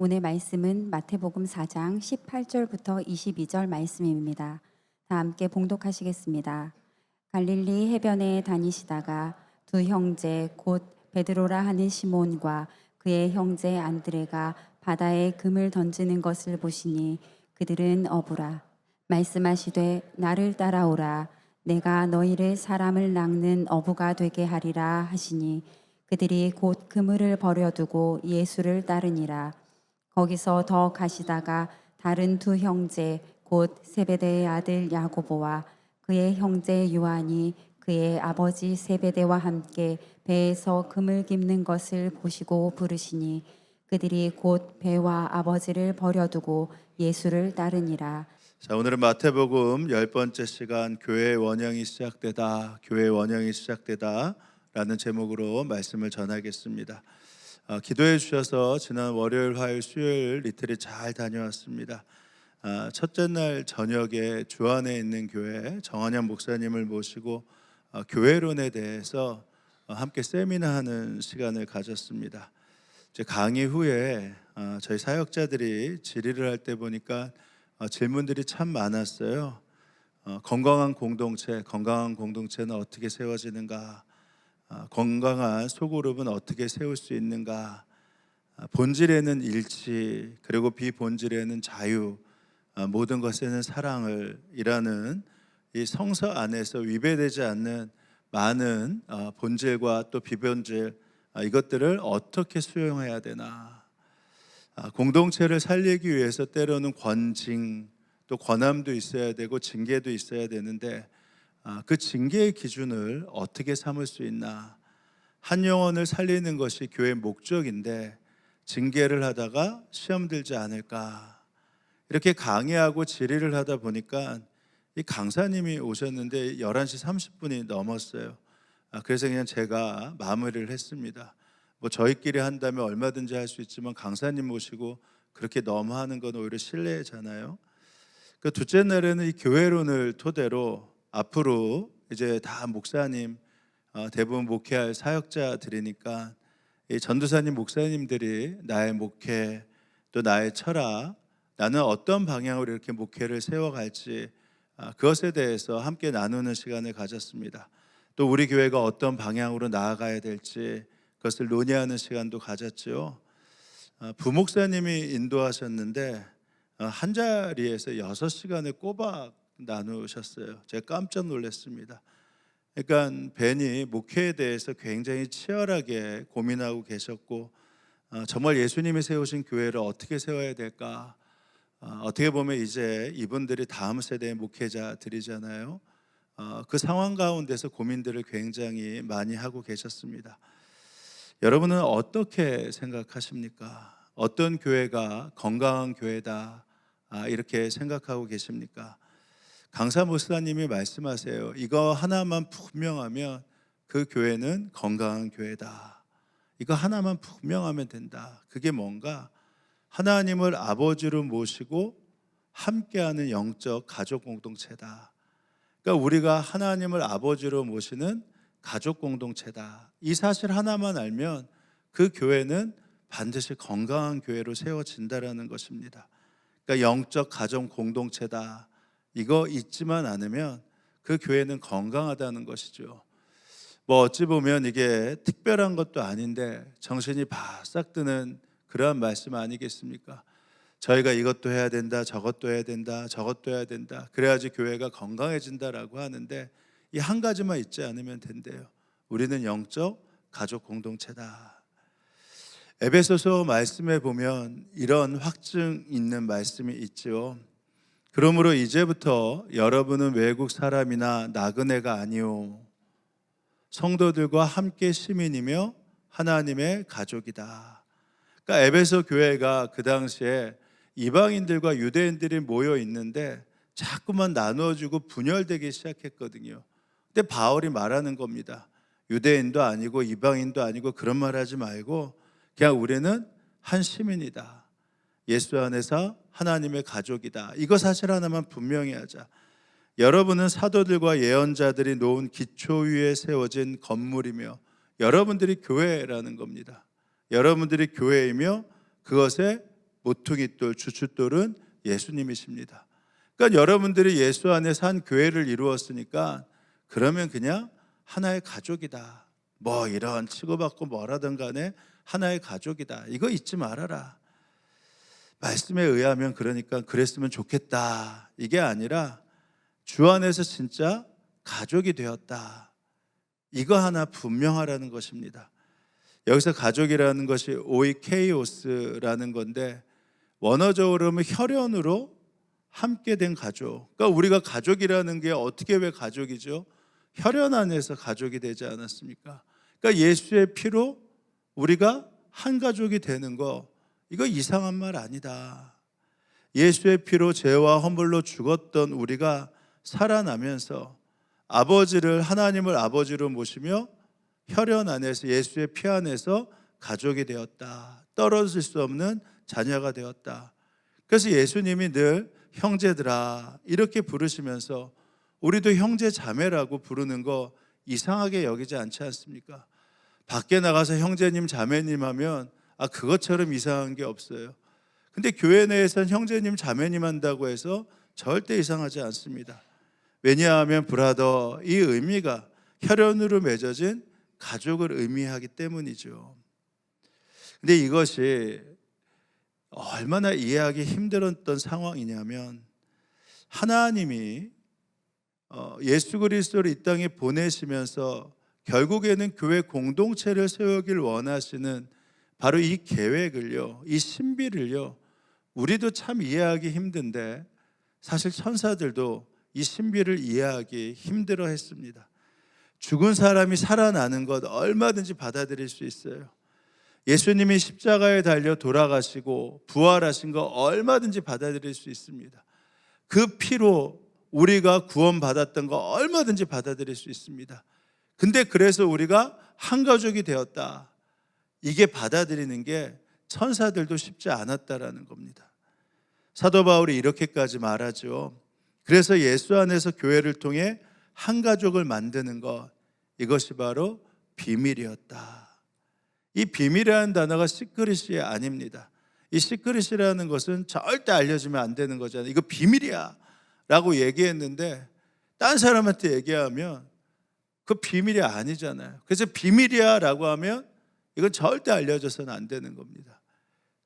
오늘 말씀은 마태복음 4장 18절부터 22절 말씀입니다. 다 함께 봉독하시겠습니다. 갈릴리 해변에 다니시다가 두 형제 곧 베드로라 하는 시몬과 그의 형제 안드레가 바다에 금을 던지는 것을 보시니 그들은 어부라. 말씀하시되 나를 따라오라. 내가 너희를 사람을 낚는 어부가 되게 하리라 하시니 그들이 곧 그물을 버려두고 예수를 따르니라. 거기서 더 가시다가 다른 두 형제 곧 세베대의 아들 야고보와 그의 형제 요한이 그의 아버지 세베대와 함께 배에서 금을 깁는 것을 보시고 부르시니 그들이 곧 배와 아버지를 버려두고 예수를 따르니라. 자, 오늘은 마태복음 10번째 시간 교회의 원형이 시작되다, 교회의 원형이 시작되다 라는 제목으로 말씀을 전하겠습니다. 기도해 주셔서 지난 월요일, 화요일, 수요일 이틀이 잘 다녀왔습니다. 첫째 날 저녁에 주안에 있는 교회 정한영 목사님을 모시고 교회론에 대해서 함께 세미나하는 시간을 가졌습니다. 이제 강의 후에 저희 사역자들이 질의를 할 때 보니까 질문들이 참 많았어요. 건강한 공동체는 어떻게 세워지는가? 건강한 소그룹은 어떻게 세울 수 있는가? 본질에는 일치, 그리고 비본질에는 자유, 모든 것에는 사랑을 이라는 이 성서 안에서 위배되지 않는 많은 본질과 또 비본질, 이것들을 어떻게 수용해야 되나? 공동체를 살리기 위해서 때로는 권징, 또 권함도 있어야 되고 징계도 있어야 되는데 그 징계의 기준을 어떻게 삼을 수 있나? 한 영혼을 살리는 것이 교회의 목적인데 징계를 하다가 시험 들지 않을까? 이렇게 강의하고 질의를 하다 보니까 이 강사님이 오셨는데 11시 30분이 넘었어요. 그래서 그냥 제가 마무리를 했습니다. 뭐 저희끼리 한다면 얼마든지 할 수 있지만 강사님 모시고 그렇게 너무 하는 건 오히려 실례잖아요. 그 둘째 날에는 이 교회론을 토대로 앞으로 이제 다 목사님, 대부분 목회할 사역자들이니까 이 전도사님, 목사님들이 나의 목회, 또 나의 철학, 나는 어떤 방향으로 이렇게 목회를 세워갈지 그것에 대해서 함께 나누는 시간을 가졌습니다. 또 우리 교회가 어떤 방향으로 나아가야 될지 그것을 논의하는 시간도 가졌죠. 부목사님이 인도하셨는데 한 자리에서 6시간을 꼬박 나누셨어요. 제가 깜짝 놀랐습니다. 그러니까 벤이 목회에 대해서 굉장히 치열하게 고민하고 계셨고 정말 예수님이 세우신 교회를 어떻게 세워야 될까? 어떻게 보면 이제 이분들이 다음 세대의 목회자들이잖아요. 그 상황 가운데서 고민들을 굉장히 많이 하고 계셨습니다. 여러분은 어떻게 생각하십니까? 어떤 교회가 건강한 교회다 이렇게 생각하고 계십니까? 강사 목사님이 말씀하세요. 이거 하나만 분명하면 그 교회는 건강한 교회다. 이거 하나만 분명하면 된다. 그게 뭔가? 하나님을 아버지로 모시고 함께하는 영적 가족 공동체다. 그러니까 우리가 하나님을 아버지로 모시는 가족 공동체다. 이 사실 하나만 알면 그 교회는 반드시 건강한 교회로 세워진다라는 것입니다. 그러니까 영적 가정 공동체다. 이거 잊지만 않으면 그 교회는 건강하다는 것이죠. 뭐 어찌 보면 이게 특별한 것도 아닌데 정신이 바싹 드는 그러한 말씀 아니겠습니까? 저희가 이것도 해야 된다, 저것도 해야 된다, 저것도 해야 된다. 그래야지 교회가 건강해진다라고 하는데 이 한 가지만 잊지 않으면 된대요. 우리는 영적 가족 공동체다. 에베소서 말씀에 보면 이런 확증 있는 말씀이 있죠. 그러므로 이제부터 여러분은 외국 사람이나 나그네가 아니오 성도들과 함께 시민이며 하나님의 가족이다. 그러니까 에베소 교회가 그 당시에 이방인들과 유대인들이 모여 있는데 자꾸만 나누어지고 분열되기 시작했거든요. 근데 바울이 말하는 겁니다. 유대인도 아니고 이방인도 아니고 그런 말 하지 말고 그냥 우리는 한 시민이다. 예수 안에서 하나님의 가족이다. 이거 사실 하나만 분명히 하자. 여러분은 사도들과 예언자들이 놓은 기초 위에 세워진 건물이며 여러분들이 교회라는 겁니다. 여러분들이 교회이며 그것의 모퉁이돌, 주춧돌은 예수님이십니다. 그러니까 여러분들이 예수 안에서 한 교회를 이루었으니까 그러면 그냥 하나의 가족이다. 뭐 이런 치고받고 뭐라든 간에 하나의 가족이다. 이거 잊지 말아라. 말씀에 의하면 그러니까 그랬으면 좋겠다. 이게 아니라 주 안에서 진짜 가족이 되었다. 이거 하나 분명하라는 것입니다. 여기서 가족이라는 것이 오이케이오스라는 건데 원어적으로 하면 혈연으로 함께 된 가족. 그러니까 우리가 가족이라는 게 어떻게 왜 가족이죠? 혈연 안에서 가족이 되지 않았습니까? 그러니까 예수의 피로 우리가 한 가족이 되는 거, 이거 이상한 말 아니다. 예수의 피로 죄와 허물로 죽었던 우리가 살아나면서 하나님을 아버지로 모시며 혈연 안에서 예수의 피 안에서 가족이 되었다. 떨어질 수 없는 자녀가 되었다. 그래서 예수님이 늘 형제들아 이렇게 부르시면서 우리도 형제 자매라고 부르는 거 이상하게 여기지 않지 않습니까? 밖에 나가서 형제님 자매님 하면 그것처럼 이상한 게 없어요. 근데 교회 내에서는 형제님 자매님 한다고 해서 절대 이상하지 않습니다. 왜냐하면 브라더, 이 의미가 혈연으로 맺어진 가족을 의미하기 때문이죠. 근데 이것이 얼마나 이해하기 힘들었던 상황이냐면 하나님이 예수 그리스도를 이 땅에 보내시면서 결국에는 교회 공동체를 세우길 원하시는 바로 이 계획을요, 이 신비를요, 우리도 참 이해하기 힘든데 사실 천사들도 이 신비를 이해하기 힘들어 했습니다. 죽은 사람이 살아나는 것 얼마든지 받아들일 수 있어요. 예수님이 십자가에 달려 돌아가시고 부활하신 거 얼마든지 받아들일 수 있습니다. 그 피로 우리가 구원받았던 거 얼마든지 받아들일 수 있습니다. 근데 그래서 우리가 한 가족이 되었다. 이게 받아들이는 게 천사들도 쉽지 않았다라는 겁니다. 사도 바울이 이렇게까지 말하죠. 그래서 예수 안에서 교회를 통해 한 가족을 만드는 것, 이것이 바로 비밀이었다. 이 비밀이라는 단어가 시크릿이 아닙니다. 이 시크릿이라는 것은 절대 알려지면 안 되는 거잖아요. 이거 비밀이야 라고 얘기했는데 딴 사람한테 얘기하면 그 비밀이 아니잖아요. 그래서 비밀이야 라고 하면 이건 절대 알려져서는 안 되는 겁니다.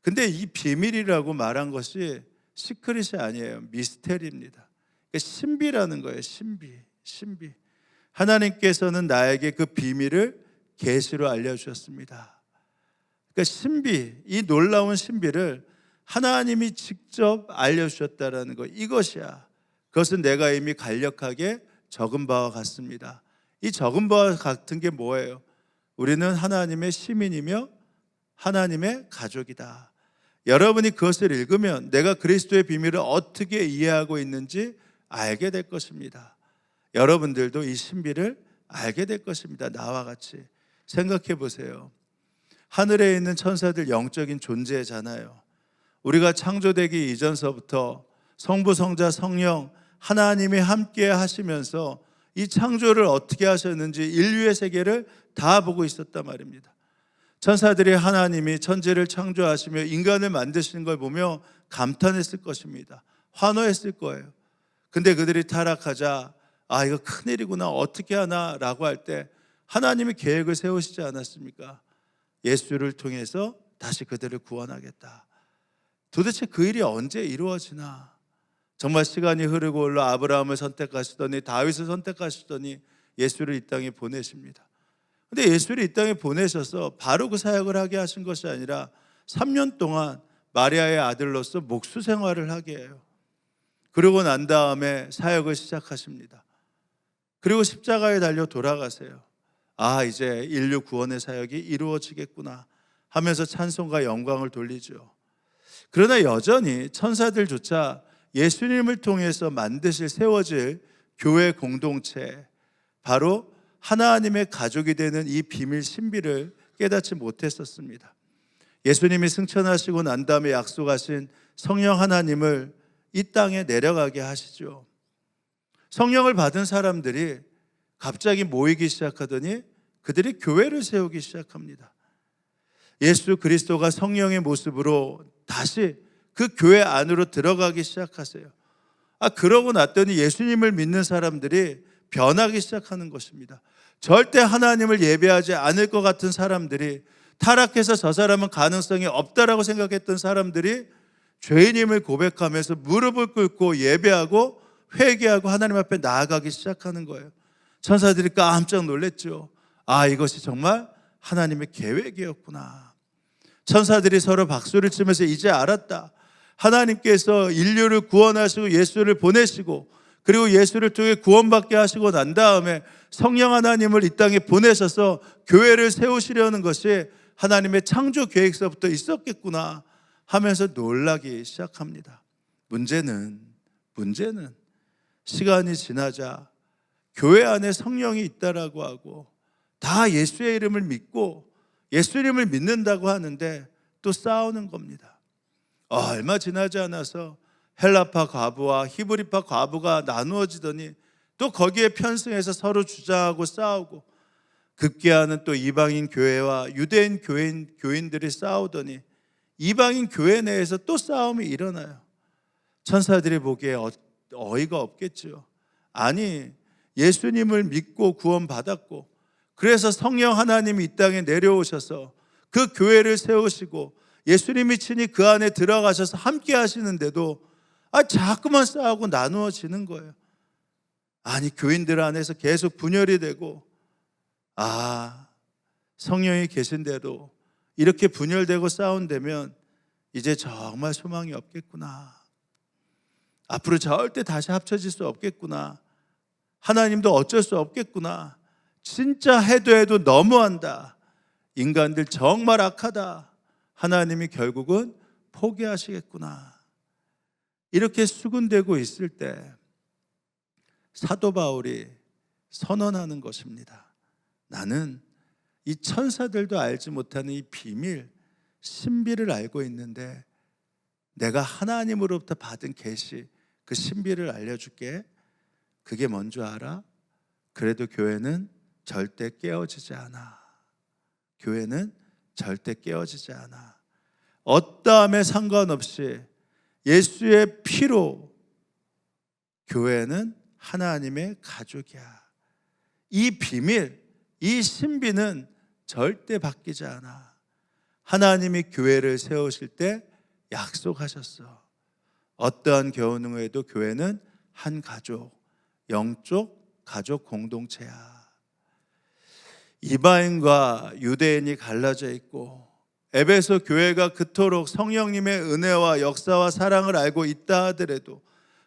근데 이 비밀이라고 말한 것이 시크릿이 아니에요. 미스테리입니다. 그러니까 신비라는 거예요. 신비. 하나님께서는 나에게 그 비밀을 계시로 알려주셨습니다. 그러니까 신비, 이 놀라운 신비를 하나님이 직접 알려주셨다는 것, 이것이야. 그것은 내가 이미 간략하게 적은 바와 같습니다. 이 적은 바와 같은 게 뭐예요? 우리는 하나님의 시민이며 하나님의 가족이다. 여러분이 그것을 읽으면 내가 그리스도의 비밀을 어떻게 이해하고 있는지 알게 될 것입니다. 여러분들도 이 신비를 알게 될 것입니다. 나와 같이 생각해 보세요. 하늘에 있는 천사들 영적인 존재잖아요. 우리가 창조되기 이전서부터 성부, 성자, 성령 하나님이 함께 하시면서 이 창조를 어떻게 하셨는지 인류의 세계를 다 보고 있었단 말입니다. 천사들이 하나님이 천지를 창조하시며 인간을 만드시는 걸 보며 감탄했을 것입니다. 환호했을 거예요. 근데 그들이 타락하자 이거 큰일이구나, 어떻게 하나 라고 할 때 하나님이 계획을 세우시지 않았습니까? 예수를 통해서 다시 그들을 구원하겠다. 도대체 그 일이 언제 이루어지나? 정말 시간이 흐르고 올라 아브라함을 선택하시더니 다윗을 선택하시더니 예수를 이 땅에 보내십니다. 근데 예수를 이 땅에 보내셔서 바로 그 사역을 하게 하신 것이 아니라 3년 동안 마리아의 아들로서 목수 생활을 하게 해요. 그러고 난 다음에 사역을 시작하십니다. 그리고 십자가에 달려 돌아가세요. 이제 인류 구원의 사역이 이루어지겠구나 하면서 찬송과 영광을 돌리죠. 그러나 여전히 천사들조차 예수님을 통해서 만드실, 세워질 교회 공동체, 바로 하나님의 가족이 되는 이 비밀 신비를 깨닫지 못했었습니다. 예수님이 승천하시고 난 다음에 약속하신 성령 하나님을 이 땅에 내려가게 하시죠. 성령을 받은 사람들이 갑자기 모이기 시작하더니 그들이 교회를 세우기 시작합니다. 예수 그리스도가 성령의 모습으로 다시 그 교회 안으로 들어가기 시작하세요. 그러고 났더니 예수님을 믿는 사람들이 변하기 시작하는 것입니다. 절대 하나님을 예배하지 않을 것 같은 사람들이, 타락해서 저 사람은 가능성이 없다라고 생각했던 사람들이 죄인임을 고백하면서 무릎을 꿇고 예배하고 회개하고 하나님 앞에 나아가기 시작하는 거예요. 천사들이 깜짝 놀랐죠. 이것이 정말 하나님의 계획이었구나. 천사들이 서로 박수를 치면서 이제 알았다. 하나님께서 인류를 구원하시고 예수를 보내시고, 그리고 예수를 통해 구원받게 하시고 난 다음에 성령 하나님을 이 땅에 보내셔서 교회를 세우시려는 것이 하나님의 창조 계획서부터 있었겠구나 하면서 놀라기 시작합니다. 문제는 시간이 지나자 교회 안에 성령이 있다라고 하고 다 예수의 이름을 믿고 예수님을 믿는다고 하는데 또 싸우는 겁니다. 얼마 지나지 않아서 헬라파 과부와 히브리파 과부가 나누어지더니 또 거기에 편승해서 서로 주장하고 싸우고, 급기야는 또 이방인 교회와 유대인 교인들이 싸우더니 이방인 교회 내에서 또 싸움이 일어나요. 천사들이 보기에 어이가 없겠죠. 아니, 예수님을 믿고 구원받았고, 그래서 성령 하나님이 이 땅에 내려오셔서 그 교회를 세우시고 예수님이 친히 그 안에 들어가셔서 함께 하시는데도 자꾸만 싸우고 나누어지는 거예요. 아니, 교인들 안에서 계속 분열이 되고, 성령이 계신데도 이렇게 분열되고 싸운다면 이제 정말 소망이 없겠구나. 앞으로 절대 다시 합쳐질 수 없겠구나. 하나님도 어쩔 수 없겠구나. 진짜 해도 너무한다. 인간들 정말 악하다. 하나님이 결국은 포기하시겠구나. 이렇게 수군되고 있을 때 사도 바울이 선언하는 것입니다. 나는 이 천사들도 알지 못하는 이 비밀, 신비를 알고 있는데 내가 하나님으로부터 받은 계시, 그 신비를 알려줄게. 그게 뭔지 알아? 그래도 교회는 절대 깨어지지 않아. 교회는 절대 깨어지지 않아. 어떠함에 상관없이 예수의 피로 교회는 하나님의 가족이야. 이 비밀, 이 신비는 절대 바뀌지 않아. 하나님이 교회를 세우실 때 약속하셨어. 어떠한 교훈 후에도 교회는 한 가족, 영적 가족 공동체야. 이방인과 유대인이 갈라져 있고 에베소 교회가 그토록 성령님의 은혜와 역사와 사랑을 알고 있다 하더라도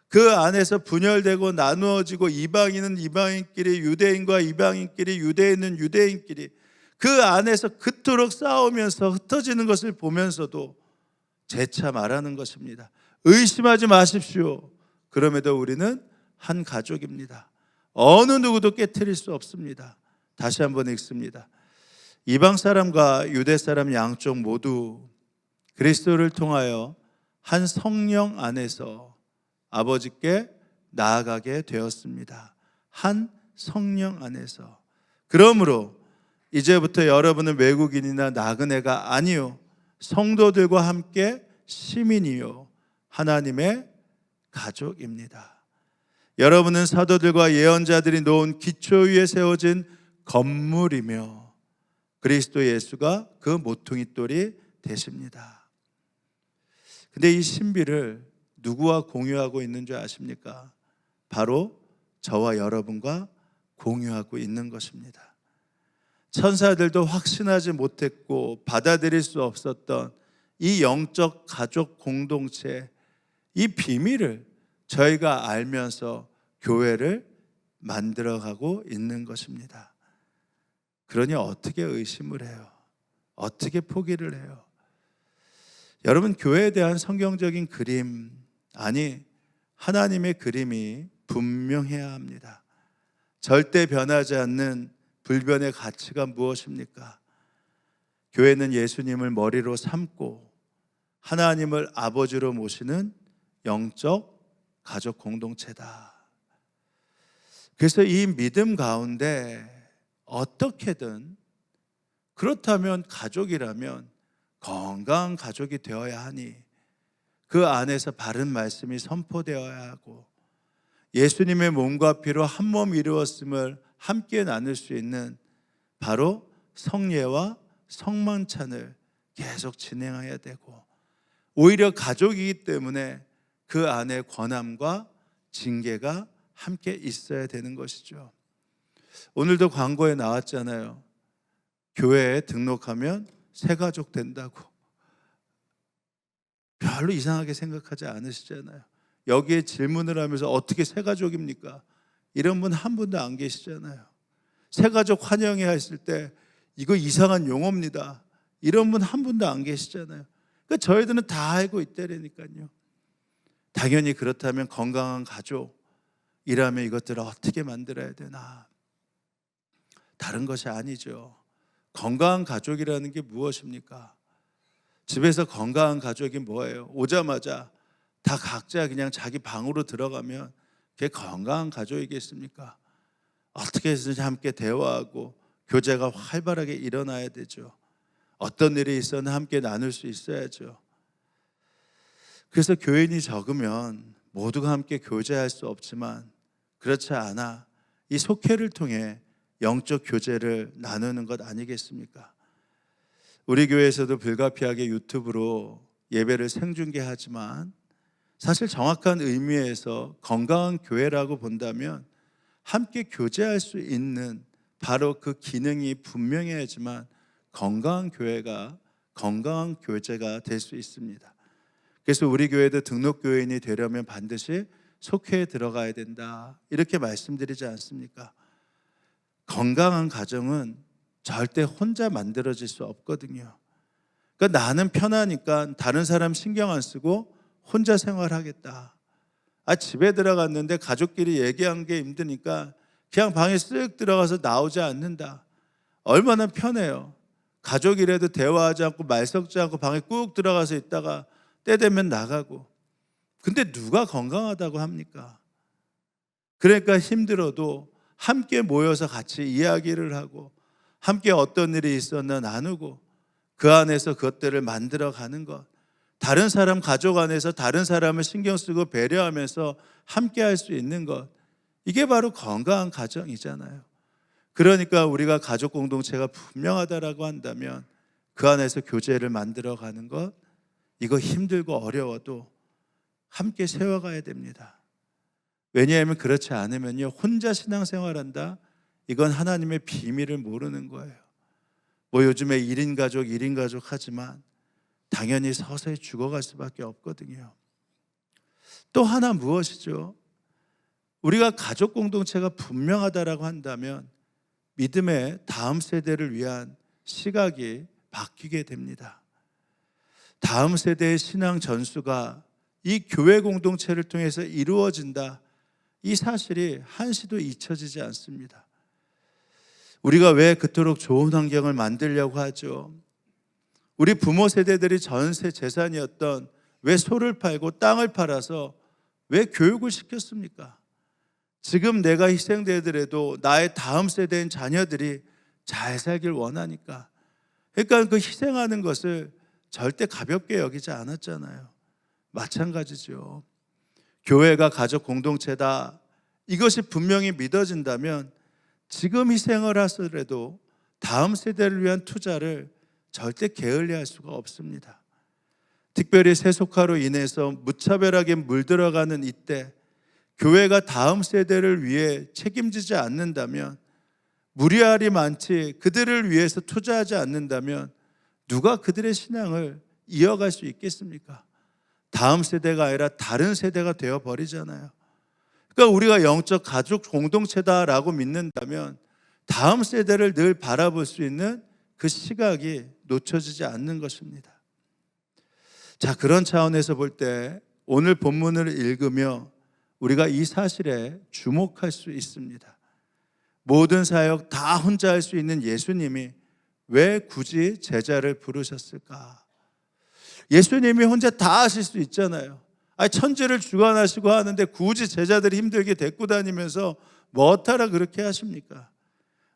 그 안에서 분열되고 나누어지고, 이방인은 이방인끼리, 유대인과 이방인끼리, 유대인은 유대인끼리 그 안에서 그토록 싸우면서 흩어지는 것을 보면서도 재차 말하는 것입니다. 의심하지 마십시오. 그럼에도 우리는 한 가족입니다. 어느 누구도 깨트릴 수 없습니다. 다시 한번 읽습니다. 이방 사람과 유대 사람 양쪽 모두 그리스도를 통하여 한 성령 안에서 아버지께 나아가게 되었습니다. 한 성령 안에서. 그러므로 이제부터 여러분은 외국인이나 나그네가 아니요 성도들과 함께 시민이요 하나님의 가족입니다. 여러분은 사도들과 예언자들이 놓은 기초 위에 세워진 건물이며 그리스도 예수가 그 모퉁이 돌이 되십니다. 근데 이 신비를 누구와 공유하고 있는 줄 아십니까? 바로 저와 여러분과 공유하고 있는 것입니다. 천사들도 확신하지 못했고 받아들일 수 없었던 이 영적 가족 공동체, 이 비밀을 저희가 알면서 교회를 만들어가고 있는 것입니다. 그러니 어떻게 의심을 해요? 어떻게 포기를 해요? 여러분, 교회에 대한 성경적인 그림, 아니 하나님의 그림이 분명해야 합니다. 절대 변하지 않는 불변의 가치가 무엇입니까? 교회는 예수님을 머리로 삼고 하나님을 아버지로 모시는 영적 가족 공동체다. 그래서 이 믿음 가운데 어떻게든, 그렇다면 가족이라면 건강한 가족이 되어야 하니 그 안에서 바른 말씀이 선포되어야 하고 예수님의 몸과 피로 한 몸 이루었음을 함께 나눌 수 있는 바로 성례와 성만찬을 계속 진행해야 되고, 오히려 가족이기 때문에 그 안에 권함과 징계가 함께 있어야 되는 것이죠. 오늘도 광고에 나왔잖아요. 교회에 등록하면 새가족 된다고. 별로 이상하게 생각하지 않으시잖아요. 여기에 질문을 하면서 어떻게 새가족입니까? 이런 분 한 분도 안 계시잖아요. 새가족 환영회 했을 때 이거 이상한 용어입니다. 이런 분 한 분도 안 계시잖아요. 그러니까 저희들은 다 알고 있다라니까요. 당연히 그렇다면 건강한 가족이라면 이것들을 어떻게 만들어야 되나? 다른 것이 아니죠. 건강한 가족이라는 게 무엇입니까? 집에서 건강한 가족이 뭐예요? 오자마자 다 각자 그냥 자기 방으로 들어가면 그게 건강한 가족이겠습니까? 어떻게 해서든지 함께 대화하고 교제가 활발하게 일어나야 되죠. 어떤 일이 있어는 함께 나눌 수 있어야죠. 그래서 교인이 적으면 모두가 함께 교제할 수 없지만, 그렇지 않아 이 속회를 통해 영적 교제를 나누는 것 아니겠습니까? 우리 교회에서도 불가피하게 유튜브로 예배를 생중계하지만, 사실 정확한 의미에서 건강한 교회라고 본다면 함께 교제할 수 있는 바로 그 기능이 분명해야지만 건강한 교회가, 건강한 교제가 될 수 있습니다. 그래서 우리 교회도 등록 교인이 되려면 반드시 속회에 들어가야 된다, 이렇게 말씀드리지 않습니까? 건강한 가정은 절대 혼자 만들어질 수 없거든요. 그러니까 나는 편하니까 다른 사람 신경 안 쓰고 혼자 생활하겠다. 집에 들어갔는데 가족끼리 얘기한 게 힘드니까 그냥 방에 쓱 들어가서 나오지 않는다. 얼마나 편해요. 가족이라도 대화하지 않고 말 섞지 않고 방에 꾹 들어가서 있다가 때 되면 나가고. 근데 누가 건강하다고 합니까? 그러니까 힘들어도 함께 모여서 같이 이야기를 하고 함께 어떤 일이 있었나 나누고 그 안에서 그것들을 만들어가는 것, 다른 사람 가족 안에서 다른 사람을 신경 쓰고 배려하면서 함께 할 수 있는 것, 이게 바로 건강한 가정이잖아요. 그러니까 우리가 가족 공동체가 분명하다라고 한다면 그 안에서 교제를 만들어가는 것, 이거 힘들고 어려워도 함께 세워가야 됩니다. 왜냐하면 그렇지 않으면요, 혼자 신앙생활한다, 이건 하나님의 비밀을 모르는 거예요. 요즘에 1인 가족, 1인 가족 하지만 당연히 서서히 죽어갈 수밖에 없거든요. 또 하나 무엇이죠? 우리가 가족 공동체가 분명하다라고 한다면 믿음의 다음 세대를 위한 시각이 바뀌게 됩니다. 다음 세대의 신앙 전수가 이 교회 공동체를 통해서 이루어진다, 이 사실이 한시도 잊혀지지 않습니다. 우리가 왜 그토록 좋은 환경을 만들려고 하죠? 우리 부모 세대들이 전세 재산이었던 왜 소를 팔고 땅을 팔아서 왜 교육을 시켰습니까? 지금 내가 희생되더라도 나의 다음 세대인 자녀들이 잘 살길 원하니까. 그러니까 그 희생하는 것을 절대 가볍게 여기지 않았잖아요. 마찬가지죠. 교회가 가족 공동체다, 이것이 분명히 믿어진다면 지금 희생을 하더라도 다음 세대를 위한 투자를 절대 게을리할 수가 없습니다. 특별히 세속화로 인해서 무차별하게 물들어가는 이때 교회가 다음 세대를 위해 책임지지 않는다면, 무리할이 많지 그들을 위해서 투자하지 않는다면 누가 그들의 신앙을 이어갈 수 있겠습니까? 다음 세대가 아니라 다른 세대가 되어버리잖아요. 그러니까 우리가 영적 가족 공동체다라고 믿는다면 다음 세대를 늘 바라볼 수 있는 그 시각이 놓쳐지지 않는 것입니다. 자, 그런 차원에서 볼 때 오늘 본문을 읽으며 우리가 이 사실에 주목할 수 있습니다. 모든 사역 다 혼자 할 수 있는 예수님이 왜 굳이 제자를 부르셨을까? 예수님이 혼자 다 하실 수 있잖아요. 천지를 주관하시고 하는데 굳이 제자들이 힘들게 데리고 다니면서 뭐하라 그렇게 하십니까?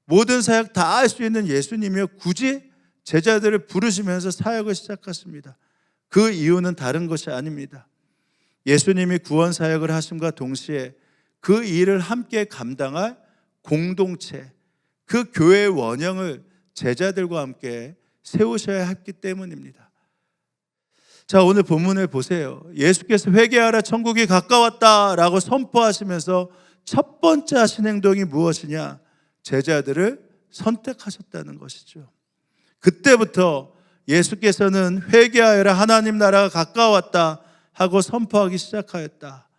모든 사역 다 할 수 있는 예수님이요, 굳이 제자들을 부르시면서 사역을 시작하십니다. 그 이유는 다른 것이 아닙니다. 예수님이 구원 사역을 하심과 동시에 그 일을 함께 감당할 공동체, 그 교회의 원형을 제자들과 함께 세우셔야 했기 때문입니다. 자, 오늘 본문을 보세요. 예수께서 회개하라 천국이 가까웠다라고 선포하시면서 첫 번째 하신 행동이 무엇이냐? 제자들을 선택하셨다는 것이죠. 그때부터 예수께서는 회개하여라 하나님 나라가 가까웠다 하고 선포하기 시작하였다.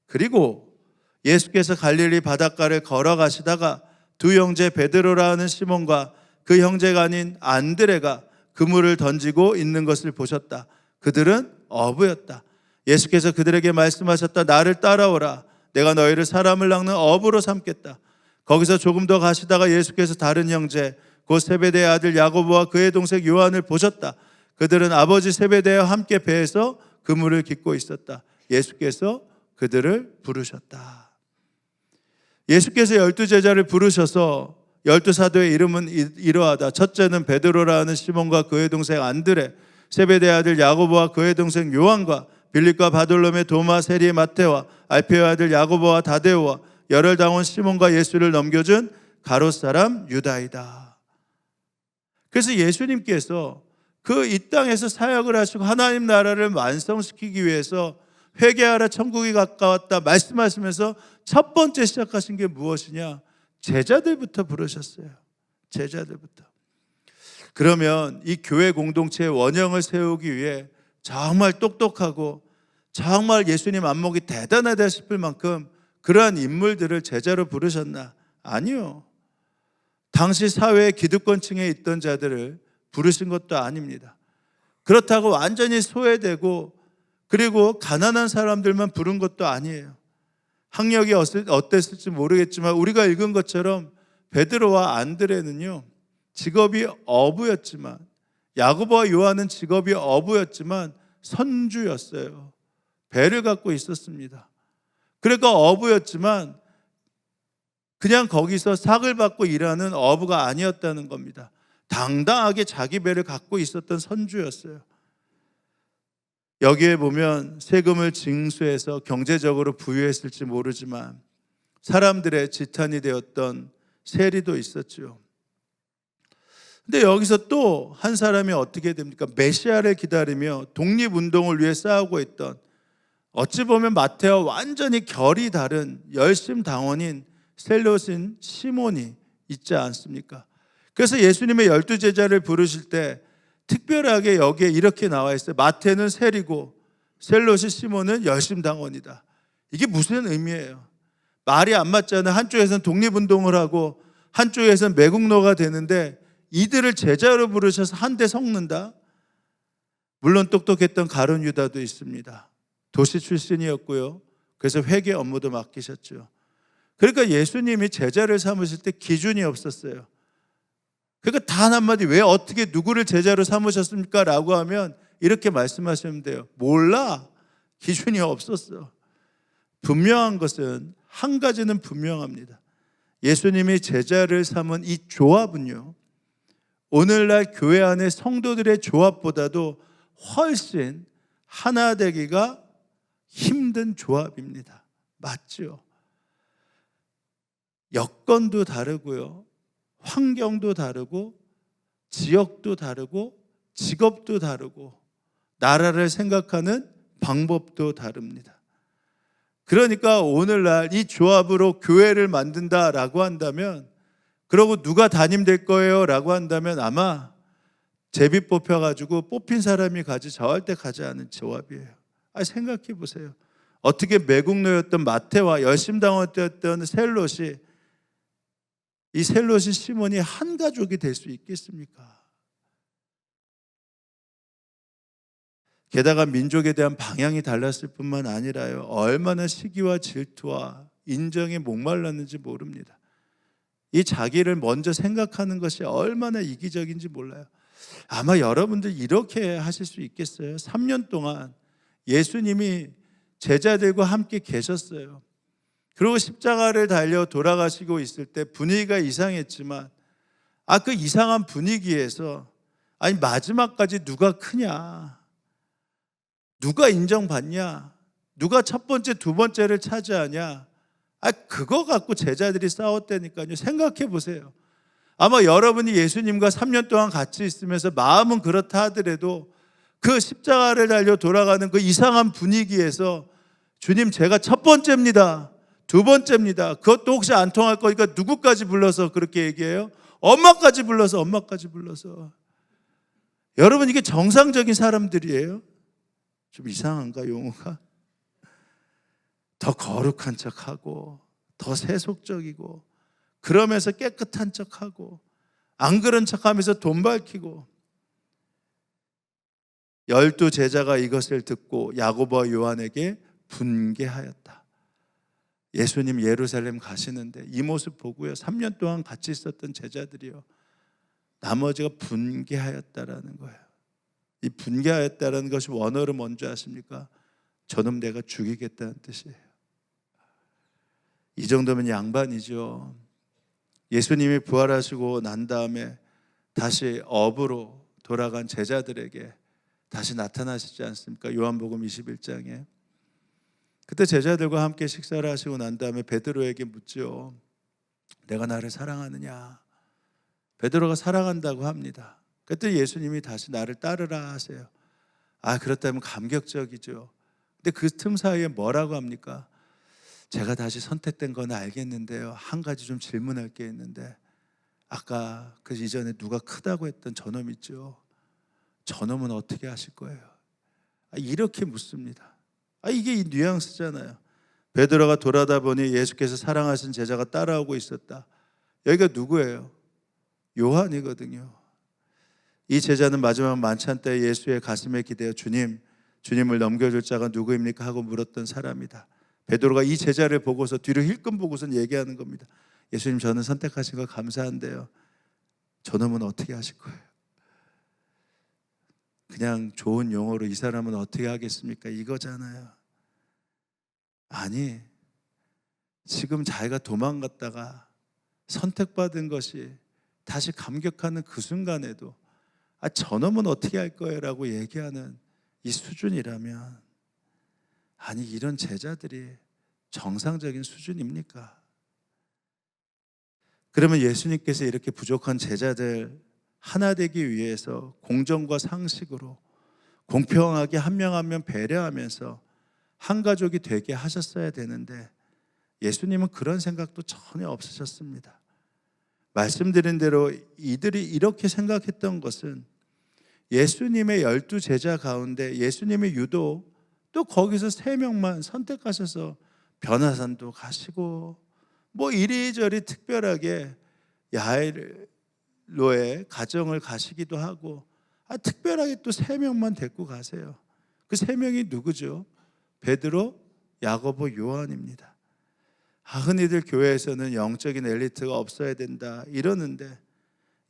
그리고 예수께서 갈릴리 바닷가를 걸어가시다가 두 형제 베드로라 하는 시몬과 그 형제가 아닌 안드레가 그물을 던지고 있는 것을 보셨다. 그들은 어부였다. 예수께서 그들에게 말씀하셨다. 나를 따라오라. 내가 너희를 사람을 낚는 어부로 삼겠다. 거기서 조금 더 가시다가 예수께서 다른 형제 곧 세베대의 아들 야고보와 그의 동생 요한을 보셨다. 그들은 아버지 세베대와 함께 배에서 그물을 깃고 있었다. 예수께서 그들을 부르셨다. 예수께서 12제자를 부르셔서 12사도의 이름은 이러하다. 첫째는 베드로라 하는 시몬과 그의 동생 안드레, 세베대의 아들 야고보와 그의 동생 요한과 빌립과 바돌로메, 도마, 세리, 마테와 알페의 아들 야고보와 다데오와 열혈당원 시몬과 예수를 넘겨준 가롯 사람 유다이다. 그래서 예수님께서 그 이 땅에서 사역을 하시고 하나님 나라를 완성시키기 위해서 회개하라 천국이 가까웠다 말씀하시면서 첫 번째 시작하신 게 무엇이냐? 제자들부터 부르셨어요. 제자들부터. 그러면 이 교회 공동체의 원형을 세우기 위해 정말 똑똑하고 정말 예수님 안목이 대단하다 싶을 만큼 그러한 인물들을 제자로 부르셨나? 아니요. 당시 사회의 기득권층에 있던 자들을 부르신 것도 아닙니다. 그렇다고 완전히 소외되고 그리고 가난한 사람들만 부른 것도 아니에요. 학력이 어땠을지 모르겠지만 우리가 읽은 것처럼 베드로와 안드레는요, 직업이 어부였지만, 야고보와 요한은 직업이 어부였지만 선주였어요. 배를 갖고 있었습니다. 그러니까 어부였지만 그냥 거기서 삭을 받고 일하는 어부가 아니었다는 겁니다. 당당하게 자기 배를 갖고 있었던 선주였어요. 여기에 보면 세금을 징수해서 경제적으로 부유했을지 모르지만 사람들의 지탄이 되었던 세리도 있었죠. 근데 여기서 또 한 사람이 어떻게 됩니까? 메시아를 기다리며 독립운동을 위해 싸우고 있던, 어찌 보면 마태와 완전히 결이 다른 열심당원인 셀롯인 시몬이 있지 않습니까? 그래서 예수님의 12제자를 부르실 때 특별하게 여기에 이렇게 나와 있어요. 마태는 세리고 셀롯이 시몬은 열심당원이다. 이게 무슨 의미예요? 말이 안 맞잖아요. 한쪽에서는 독립운동을 하고 한쪽에서는 매국노가 되는데 이들을 제자로 부르셔서 한데 섞는다? 물론 똑똑했던 가룟 유다도 있습니다. 도시 출신이었고요. 그래서 회계 업무도 맡기셨죠. 그러니까 예수님이 제자를 삼으실 때 기준이 없었어요. 그러니까 단 한마디, 왜 어떻게 누구를 제자로 삼으셨습니까? 라고 하면 이렇게 말씀하시면 돼요. 몰라. 기준이 없었어. 분명한 것은 한 가지는 분명합니다. 예수님이 제자를 삼은 이 조합은요, 오늘날 교회 안의 성도들의 조합보다도 훨씬 하나 되기가 힘든 조합입니다. 맞죠? 여건도 다르고요, 환경도 다르고, 지역도 다르고, 직업도 다르고, 나라를 생각하는 방법도 다릅니다. 그러니까 오늘날 이 조합으로 교회를 만든다라고 한다면, 그러고 누가 담임 될 거예요? 라고 한다면 아마 제비 뽑혀가지고 뽑힌 사람이 가지 저할 때 가지 않은 조합이에요. 생각해 보세요. 어떻게 매국노였던 마태와 열심당원이었던 셀롯이, 이 셀롯이 시몬이 한 가족이 될 수 있겠습니까? 게다가 민족에 대한 방향이 달랐을 뿐만 아니라요, 얼마나 시기와 질투와 인정에 목말랐는지 모릅니다. 이 자기를 먼저 생각하는 것이 얼마나 이기적인지 몰라요. 아마 여러분들 이렇게 하실 수 있겠어요? 3년 동안 예수님이 제자들과 함께 계셨어요. 그리고 십자가를 달려 돌아가시고 있을 때 분위기가 이상했지만, 그 이상한 분위기에서 마지막까지 누가 크냐, 누가 인정받냐, 누가 첫 번째, 두 번째를 차지하냐? 그거 갖고 제자들이 싸웠다니까요. 생각해 보세요. 아마 여러분이 예수님과 3년 동안 같이 있으면서 마음은 그렇다 하더라도 그 십자가를 달려 돌아가는 그 이상한 분위기에서 주님, 제가 첫 번째입니다, 두 번째입니다, 그것도 혹시 안 통할 거니까 누구까지 불러서 그렇게 얘기해요? 엄마까지 불러서. 여러분, 이게 정상적인 사람들이에요? 좀 이상한가, 용어가? 더 거룩한 척하고 더 세속적이고 그러면서 깨끗한 척하고 안 그런 척하면서 돈 밝히고. 12 제자가 이것을 듣고 야고보와 요한에게 분개하였다. 예수님 예루살렘 가시는데 이 모습 보고요, 3년 동안 같이 있었던 제자들이요, 나머지가 분개하였다라는 거예요. 이 분개하였다라는 것이 원어로 뭔지 아십니까? 저놈 내가 죽이겠다는 뜻이에요. 이 정도면 양반이죠. 예수님이 부활하시고 난 다음에 다시 업으로 돌아간 제자들에게 다시 나타나시지 않습니까? 요한복음 21장에. 그때 제자들과 함께 식사를 하시고 난 다음에 베드로에게 묻죠. 내가 나를 사랑하느냐? 베드로가 사랑한다고 합니다. 그때 예수님이 다시 나를 따르라 하세요. 그렇다면 감격적이죠. 근데 그 틈 사이에 뭐라고 합니까? 제가 다시 선택된 건 알겠는데요, 한 가지 좀 질문할 게 있는데, 아까 그 이전에 누가 크다고 했던 저놈 있죠? 저놈은 어떻게 하실 거예요? 이렇게 묻습니다. 이게 이 뉘앙스잖아요. 베드로가 돌아다 보니 예수께서 사랑하신 제자가 따라오고 있었다. 여기가 누구예요? 요한이거든요. 이 제자는 마지막 만찬 때 예수의 가슴에 기대어 주님을 넘겨줄 자가 누구입니까? 하고 물었던 사람이다. 베드로가 이 제자를 보고서 뒤로 힐끔 보고선 얘기하는 겁니다. 예수님, 저는 선택하신 거 감사한데요, 저놈은 어떻게 하실 거예요? 그냥 좋은 용어로 이 사람은 어떻게 하겠습니까? 이거잖아요. 아니, 지금 자기가 도망갔다가 선택받은 것이 다시 감격하는 그 순간에도 저놈은 어떻게 할 거예요? 라고 얘기하는 이 수준이라면, 아니, 이런 제자들이 정상적인 수준입니까? 그러면 예수님께서 이렇게 부족한 제자들 하나 되기 위해서 공정과 상식으로 공평하게 한 명 한 명 배려하면서 한 가족이 되게 하셨어야 되는데 예수님은 그런 생각도 전혀 없으셨습니다. 말씀드린 대로 이들이 이렇게 생각했던 것은 예수님의 12 제자 가운데 예수님이 유독 또 거기서 3명만 선택하셔서 변화산도 가시고 이리저리 특별하게 야이로의 가정을 가시기도 하고 특별하게 또 3명만 데리고 가세요. 그 3명이 누구죠? 베드로, 야고보, 요한입니다. 흔히들 교회에서는 영적인 엘리트가 없어야 된다 이러는데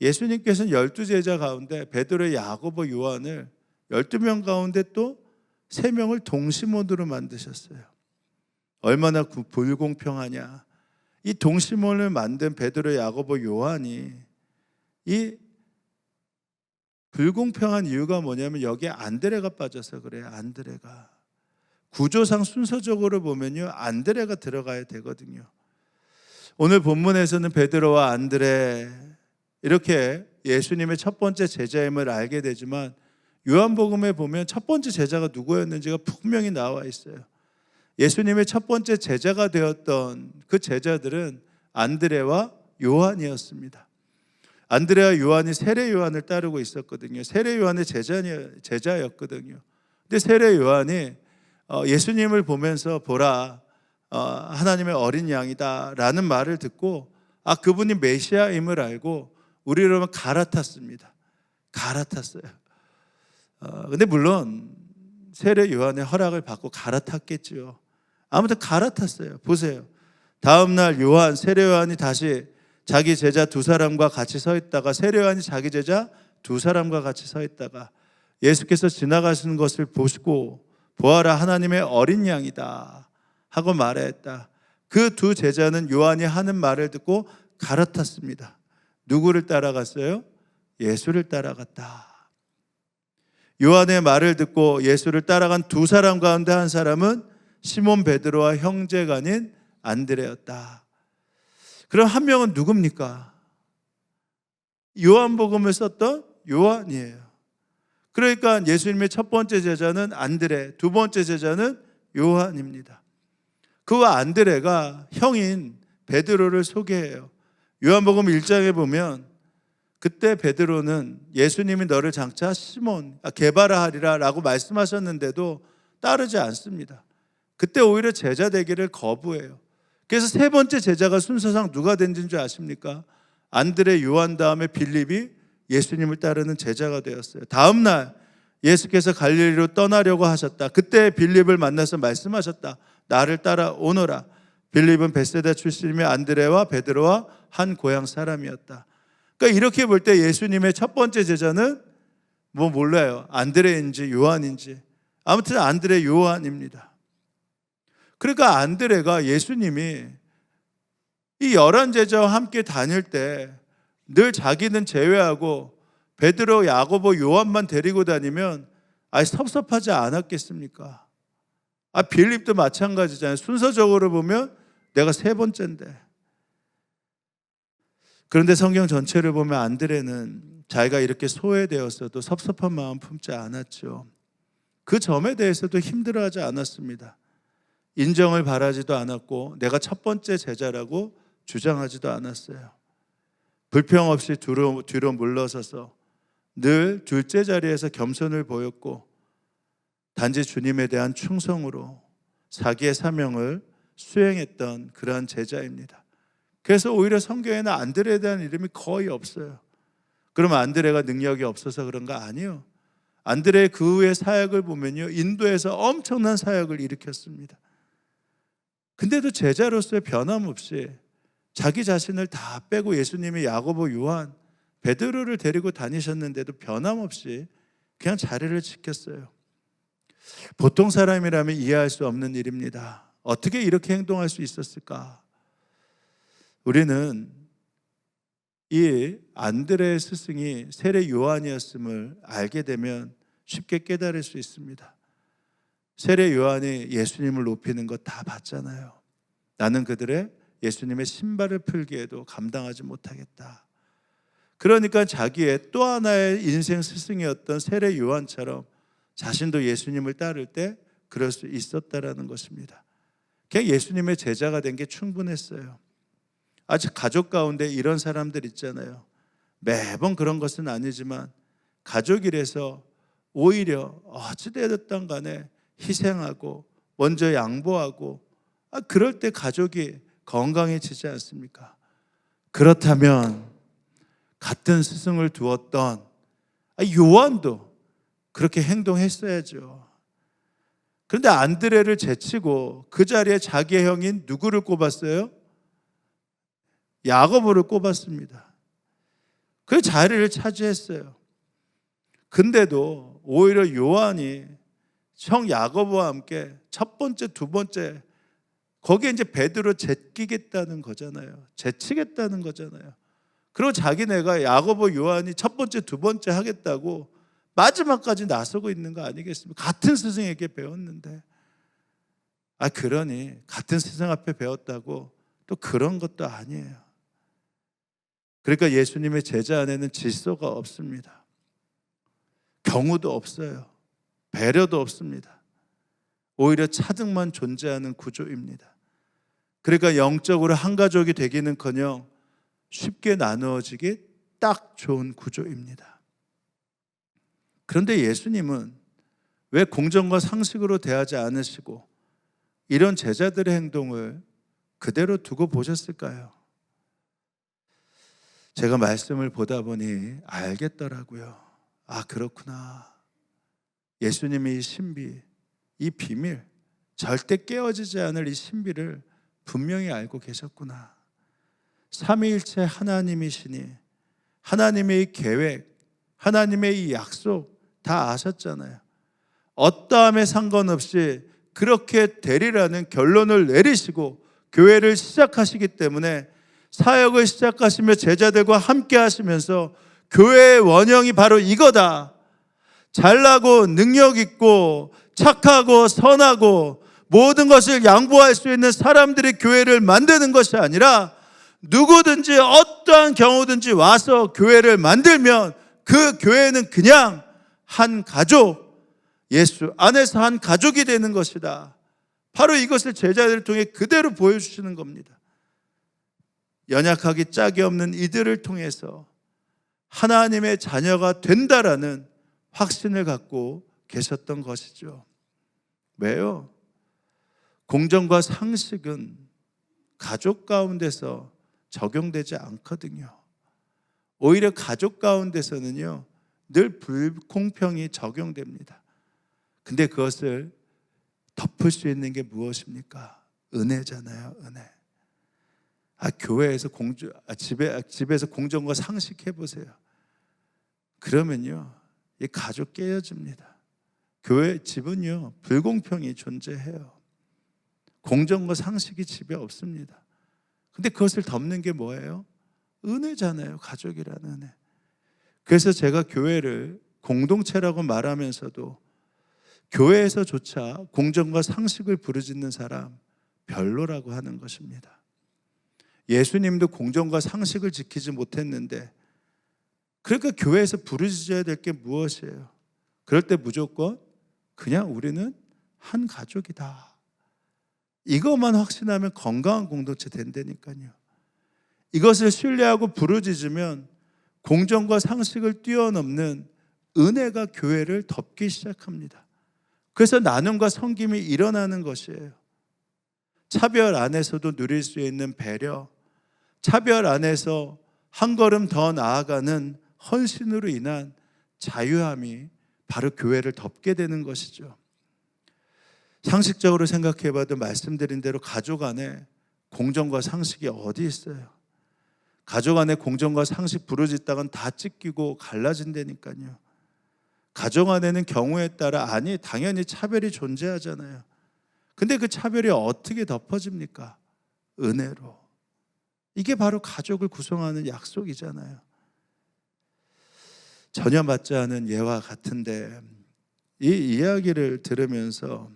예수님께서는 12 제자 가운데 베드로, 야고보, 요한을 12명 가운데 또 3명을 동시몬으로 만드셨어요. 얼마나 불공평하냐. 이 동시몬을 만든 베드로, 야고보, 요한이 이 불공평한 이유가 뭐냐면 여기에 안드레가 빠져서 그래요. 안드레가. 구조상 순서적으로 보면요, 안드레가 들어가야 되거든요. 오늘 본문에서는 베드로와 안드레 이렇게 예수님의 첫 번째 제자임을 알게 되지만 요한복음에 보면 첫 번째 제자가 누구였는지가 분명히 나와 있어요. 예수님의 첫 번째 제자가 되었던 그 제자들은 안드레와 요한이었습니다. 안드레와 요한이 세례 요한을 따르고 있었거든요. 세례 요한의 제자였거든요. 근데 세례 요한이 예수님을 보면서 보라, 하나님의 어린 양이다 라는 말을 듣고 그분이 메시아임을 알고 우리로 하면 갈아탔습니다. 갈아탔어요. 근데 물론 세례 요한의 허락을 받고 갈아탔겠죠. 아무튼 갈아탔어요. 보세요. 다음 날 세례 요한이 다시 자기 제자 2사람과 같이 서 있다가 세례 요한이 자기 제자 2사람과 같이 서 있다가 예수께서 지나가시는 것을 보시고 보아라, 하나님의 어린 양이다 하고 말했다. 그 2 제자는 요한이 하는 말을 듣고 갈아탔습니다. 누구를 따라갔어요? 예수를 따라갔다. 요한의 말을 듣고 예수를 따라간 2사람 가운데 한 사람은 시몬 베드로와 형제가 아닌 안드레였다. 그럼 한 명은 누굽니까? 요한복음을 썼던 요한이에요. 그러니까 예수님의 첫 번째 제자는 안드레, 두 번째 제자는 요한입니다. 그 안드레가 형인 베드로를 소개해요. 요한복음 1장에 보면 그때 베드로는 예수님이 너를 장차 시몬, 게바라 하리라 라고 말씀하셨는데도 따르지 않습니다. 그때 오히려 제자 되기를 거부해요. 그래서 세 번째 제자가 순서상 누가 된지인 줄 아십니까? 안드레, 요한 다음에 빌립이 예수님을 따르는 제자가 되었어요. 다음 날 예수께서 갈릴리로 떠나려고 하셨다. 그때 빌립을 만나서 말씀하셨다. 나를 따라오너라. 빌립은 벳세다 출신이며 안드레와 베드로와 한 고향 사람이었다. 그러니까 이렇게 볼 때 예수님의 첫 번째 제자는 뭐 몰라요. 안드레인지 요한인지. 아무튼 안드레 요한입니다. 그러니까 안드레가 예수님이 이 11제자와 함께 다닐 때 늘 자기는 제외하고 베드로, 야고보, 요한만 데리고 다니면 섭섭하지 않았겠습니까? 빌립도 마찬가지잖아요. 순서적으로 보면 내가 세 번째인데. 그런데 성경 전체를 보면 안드레는 자기가 이렇게 소외되었어도 섭섭한 마음 품지 않았죠. 그 점에 대해서도 힘들어하지 않았습니다. 인정을 바라지도 않았고 내가 첫 번째 제자라고 주장하지도 않았어요. 불평 없이 뒤로 물러서서 늘 둘째 자리에서 겸손을 보였고 단지 주님에 대한 충성으로 자기의 사명을 수행했던 그러한 제자입니다. 그래서 오히려 성경에는 안드레에 대한 이름이 거의 없어요. 그러면 안드레가 능력이 없어서 그런가? 아니요. 안드레의 그 후의 사역을 보면요, 인도에서 엄청난 사역을 일으켰습니다. 근데도 제자로서의 변함없이 자기 자신을 다 빼고 예수님이 야고보, 요한, 베드로를 데리고 다니셨는데도 변함없이 그냥 자리를 지켰어요. 보통 사람이라면 이해할 수 없는 일입니다. 어떻게 이렇게 행동할 수 있었을까? 우리는 이 안드레의 스승이 세례 요한이었음을 알게 되면 쉽게 깨달을 수 있습니다. 세례 요한이 예수님을 높이는 거 다 봤잖아요. 나는 그들의 예수님의 신발을 풀기에도 감당하지 못하겠다. 그러니까 자기의 또 하나의 인생 스승이었던 세례 요한처럼 자신도 예수님을 따를 때 그럴 수 있었다라는 것입니다. 그냥 예수님의 제자가 된 게 충분했어요. 아직 가족 가운데 이런 사람들 있잖아요. 매번 그런 것은 아니지만 가족이라서 오히려 어찌되었든 간에 희생하고 먼저 양보하고 그럴 때 가족이 건강해지지 않습니까? 그렇다면 같은 스승을 두었던 요한도 그렇게 행동했어야죠. 그런데 안드레를 제치고 그 자리에 자기의 형인 누구를 꼽았어요? 야고보를 꼽았습니다. 그 자리를 차지했어요. 근데도 오히려 요한이 형 야고보와 함께 첫 번째, 두 번째 거기에 이제 베드로 제끼겠다는 거잖아요. 제치겠다는 거잖아요. 그리고 자기네가 야고보, 요한이 첫 번째, 두 번째 하겠다고 마지막까지 나서고 있는 거 아니겠습니까? 같은 스승에게 배웠는데. 그러니 같은 스승 앞에 배웠다고 또 그런 것도 아니에요. 그러니까 예수님의 제자 안에는 질서가 없습니다. 경우도 없어요. 배려도 없습니다. 오히려 차등만 존재하는 구조입니다. 그러니까 영적으로 한 가족이 되기는커녕 쉽게 나누어지기 딱 좋은 구조입니다. 그런데 예수님은 왜 공정과 상식으로 대하지 않으시고 이런 제자들의 행동을 그대로 두고 보셨을까요? 제가 말씀을 보다 보니 알겠더라고요. 그렇구나. 예수님의 이 신비, 이 비밀, 절대 깨어지지 않을 이 신비를 분명히 알고 계셨구나. 삼위일체 하나님이시니 하나님의 이 계획, 하나님의 이 약속 다 아셨잖아요. 어떠함에 상관없이 그렇게 되리라는 결론을 내리시고 교회를 시작하시기 때문에 사역을 시작하시며 제자들과 함께 하시면서 교회의 원형이 바로 이거다. 잘나고 능력 있고 착하고 선하고 모든 것을 양보할 수 있는 사람들이 교회를 만드는 것이 아니라 누구든지 어떠한 경우든지 와서 교회를 만들면 그 교회는 그냥 한 가족, 예수 안에서 한 가족이 되는 것이다. 바로 이것을 제자들을 통해 그대로 보여주시는 겁니다. 연약하기 짝이 없는 이들을 통해서 하나님의 자녀가 된다라는 확신을 갖고 계셨던 것이죠. 왜요? 공정과 상식은 가족 가운데서 적용되지 않거든요. 오히려 가족 가운데서는요, 늘 불공평이 적용됩니다. 근데 그것을 덮을 수 있는 게 무엇입니까? 은혜잖아요, 은혜. 교회에서 집에서 공정과 상식 해보세요. 그러면요, 이 가족 깨어집니다. 교회 집은요, 불공평이 존재해요. 공정과 상식이 집에 없습니다. 근데 그것을 덮는 게 뭐예요? 은혜잖아요, 가족이라는 은혜. 그래서 제가 교회를 공동체라고 말하면서도 교회에서조차 공정과 상식을 부르짖는 사람 별로라고 하는 것입니다. 예수님도 공정과 상식을 지키지 못했는데, 그러니까 교회에서 부르짖어야 될 게 무엇이에요? 그럴 때 무조건 그냥 우리는 한 가족이다. 이것만 확신하면 건강한 공동체 된다니까요. 이것을 신뢰하고 부르짖으면 공정과 상식을 뛰어넘는 은혜가 교회를 덮기 시작합니다. 그래서 나눔과 섬김이 일어나는 것이에요. 차별 안에서도 누릴 수 있는 배려, 차별 안에서 한 걸음 더 나아가는 헌신으로 인한 자유함이 바로 교회를 덮게 되는 것이죠. 상식적으로 생각해 봐도 말씀드린 대로 가족 안에 공정과 상식이 어디 있어요? 가족 안에 공정과 상식 부르짖다간 다 찢기고 갈라진다니까요. 가족 안에는 경우에 따라 당연히 차별이 존재하잖아요. 근데 그 차별이 어떻게 덮어집니까? 은혜로. 이게 바로 가족을 구성하는 약속이잖아요. 전혀 맞지 않은 예와 같은데 이 이야기를 들으면서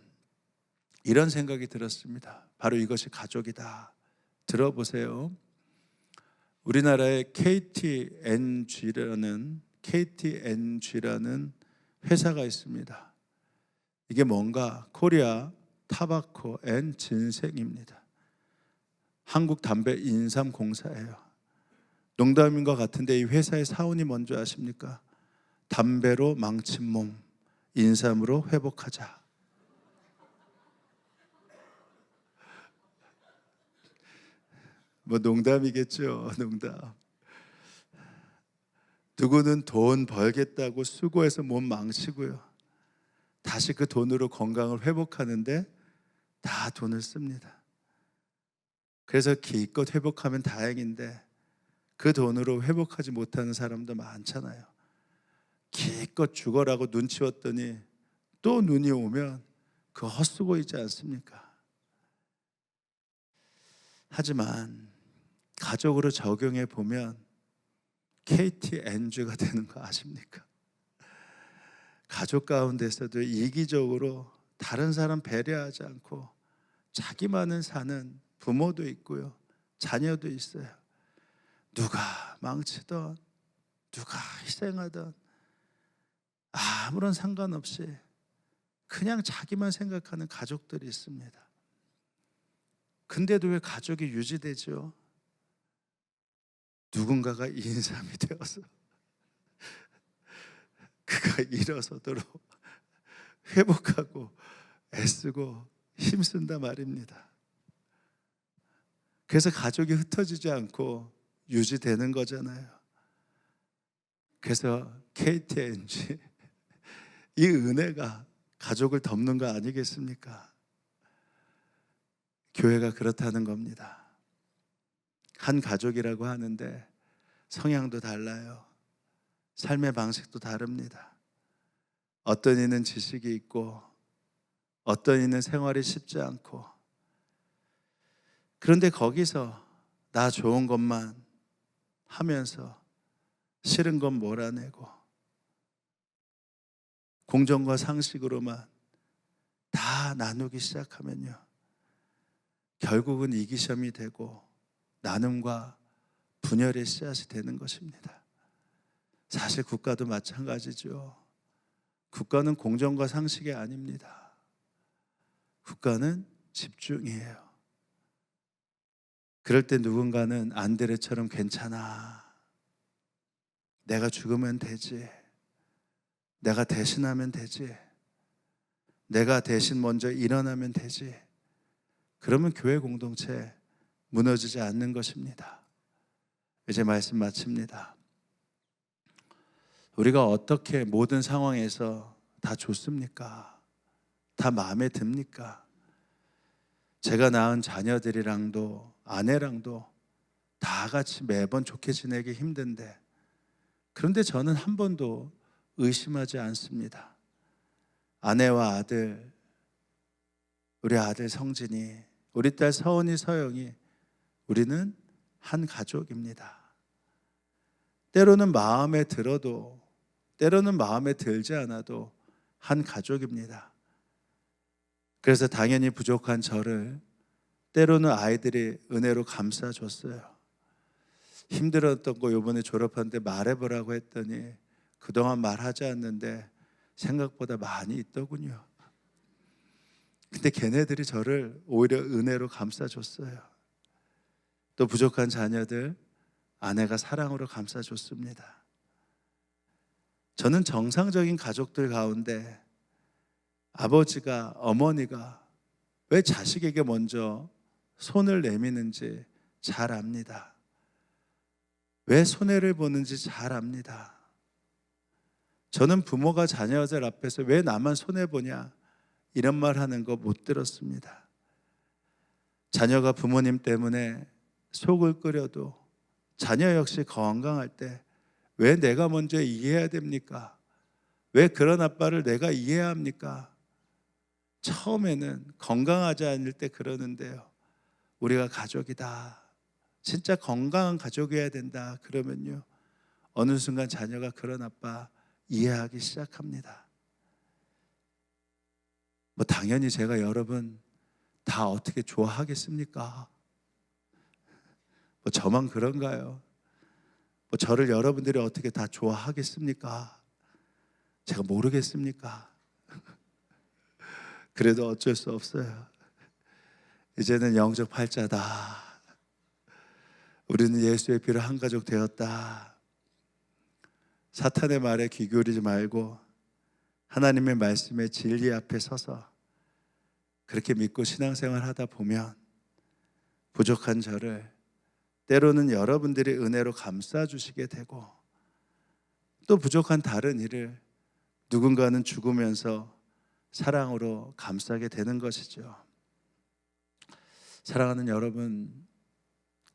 이런 생각이 들었습니다. 바로 이것이 가족이다. 들어보세요. 우리나라의 KTNG라는 회사가 있습니다. 이게 뭔가 코리아 타바코 앤 진생입니다. 한국 담배 인삼공사예요. 농담인 것 같은데 이 회사의 사원이 뭔지 아십니까? 담배로 망친 몸, 인삼으로 회복하자. 뭐 농담이겠죠, 농담. 누구는 돈 벌겠다고 수고해서 몸 망치고요, 다시 그 돈으로 건강을 회복하는데 다 돈을 씁니다. 그래서 기껏 회복하면 다행인데 그 돈으로 회복하지 못하는 사람도 많잖아요. 기껏 죽어라고 눈 치웠더니 또 눈이 오면 그 헛수고이지 않습니까? 하지만 가족으로 적용해 보면 KTNG가 되는 거 아십니까? 가족 가운데서도 이기적으로 다른 사람 배려하지 않고 자기만을 사는 부모도 있고요, 자녀도 있어요. 누가 망치던 누가 희생하던 아무런 상관없이 그냥 자기만 생각하는 가족들이 있습니다. 근데도 왜 가족이 유지되죠? 누군가가 인삼이 되어서 그가 일어서도록 회복하고 애쓰고 힘쓴다 말입니다. 그래서 가족이 흩어지지 않고 유지되는 거잖아요. 그래서 KTNG, 이 은혜가 가족을 덮는 거 아니겠습니까? 교회가 그렇다는 겁니다. 한 가족이라고 하는데 성향도 달라요. 삶의 방식도 다릅니다. 어떤 이는 지식이 있고 어떤 이는 생활이 쉽지 않고, 그런데 거기서 나 좋은 것만 하면서 싫은 건 몰아내고 공정과 상식으로만 다 나누기 시작하면요, 결국은 이기심이 되고 나눔과 분열의 씨앗이 되는 것입니다. 사실 국가도 마찬가지죠. 국가는 공정과 상식이 아닙니다. 국가는 집중이에요. 그럴 때 누군가는 안드레처럼 괜찮아, 내가 죽으면 되지, 내가 대신하면 되지, 내가 대신 먼저 일어나면 되지, 그러면 교회 공동체 무너지지 않는 것입니다. 이제 말씀 마칩니다. 우리가 어떻게 모든 상황에서 다 좋습니까? 다 마음에 듭니까? 제가 낳은 자녀들이랑도 아내랑도 다 같이 매번 좋게 지내기 힘든데, 그런데 저는 한 번도 의심하지 않습니다. 아내와 아들, 우리 아들 성진이, 우리 딸 서은이, 서영이, 우리는 한 가족입니다. 때로는 마음에 들어도, 때로는 마음에 들지 않아도 한 가족입니다. 그래서 당연히 부족한 저를 때로는 아이들이 은혜로 감싸줬어요. 힘들었던 거 이번에 졸업하는데 말해보라고 했더니 그동안 말하지 않는데 생각보다 많이 있더군요. 근데 걔네들이 저를 오히려 은혜로 감싸줬어요. 또 부족한 자녀들, 아내가 사랑으로 감싸줬습니다. 저는 정상적인 가족들 가운데 아버지가, 어머니가 왜 자식에게 먼저 손을 내미는지 잘 압니다. 왜 손해를 보는지 잘 압니다. 저는 부모가 자녀들 앞에서 왜 나만 손해보냐 이런 말 하는 거 못 들었습니다. 자녀가 부모님 때문에 속을 끓여도 자녀 역시 건강할 때 왜 내가 먼저 이해해야 됩니까? 왜 그런 아빠를 내가 이해해야 합니까? 처음에는 건강하지 않을 때 그러는데요, 우리가 가족이다, 진짜 건강한 가족이어야 된다 그러면요, 어느 순간 자녀가 그런 아빠 이해하기 시작합니다. 뭐 당연히 제가 여러분 다 어떻게 좋아하겠습니까? 뭐 저만 그런가요? 뭐 저를 여러분들이 어떻게 다 좋아하겠습니까? 제가 모르겠습니까? 그래도 어쩔 수 없어요. 이제는 영적 팔자다. 우리는 예수의 피로 한 가족 되었다. 사탄의 말에 귀 기울이지 말고 하나님의 말씀의 진리 앞에 서서 그렇게 믿고 신앙생활 하다 보면 부족한 저를 때로는 여러분들이 은혜로 감싸주시게 되고, 또 부족한 다른 일을 누군가는 죽으면서 사랑으로 감싸게 되는 것이죠. 사랑하는 여러분,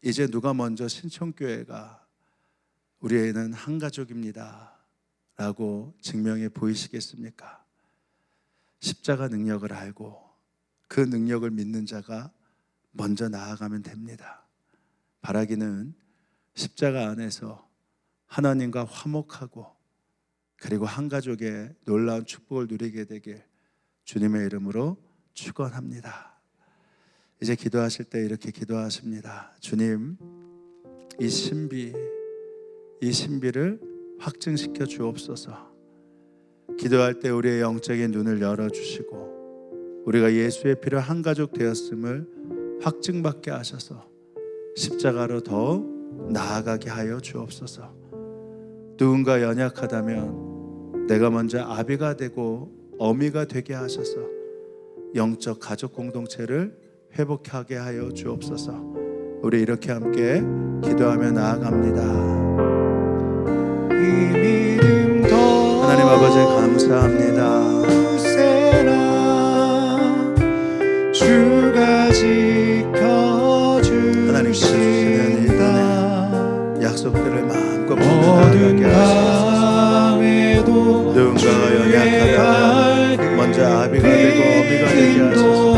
이제 누가 먼저 신촌교회가 우리 애는 한 가족입니다 라고 증명해 보이시겠습니까? 십자가 능력을 알고 그 능력을 믿는 자가 먼저 나아가면 됩니다. 바라기는 십자가 안에서 하나님과 화목하고 그리고 한 가족의 놀라운 축복을 누리게 되길 주님의 이름으로 축원합니다. 이제 기도하실 때 이렇게 기도하십니다. 주님, 이 신비를 확증시켜 주옵소서. 기도할 때 우리의 영적인 눈을 열어주시고 우리가 예수의 피로 한 가족 되었음을 확증받게 하셔서 십자가로 더 나아가게 하여 주옵소서. 누군가 연약하다면 내가 먼저 아비가 되고 어미가 되게 하셔서 영적 가족 공동체를 회복하게 하여 주옵소서. 우리 이렇게 함께 기도하며 나아갑니다. 하나님 아버지 감사합니다. 주가 지켜주시다. 하나님께서 주시는 이 은혜, 약속들을 마음껏 붙들게 하소서. 누군가가 연약하다면 먼저 아비가 되고 어미가 되게 하소서.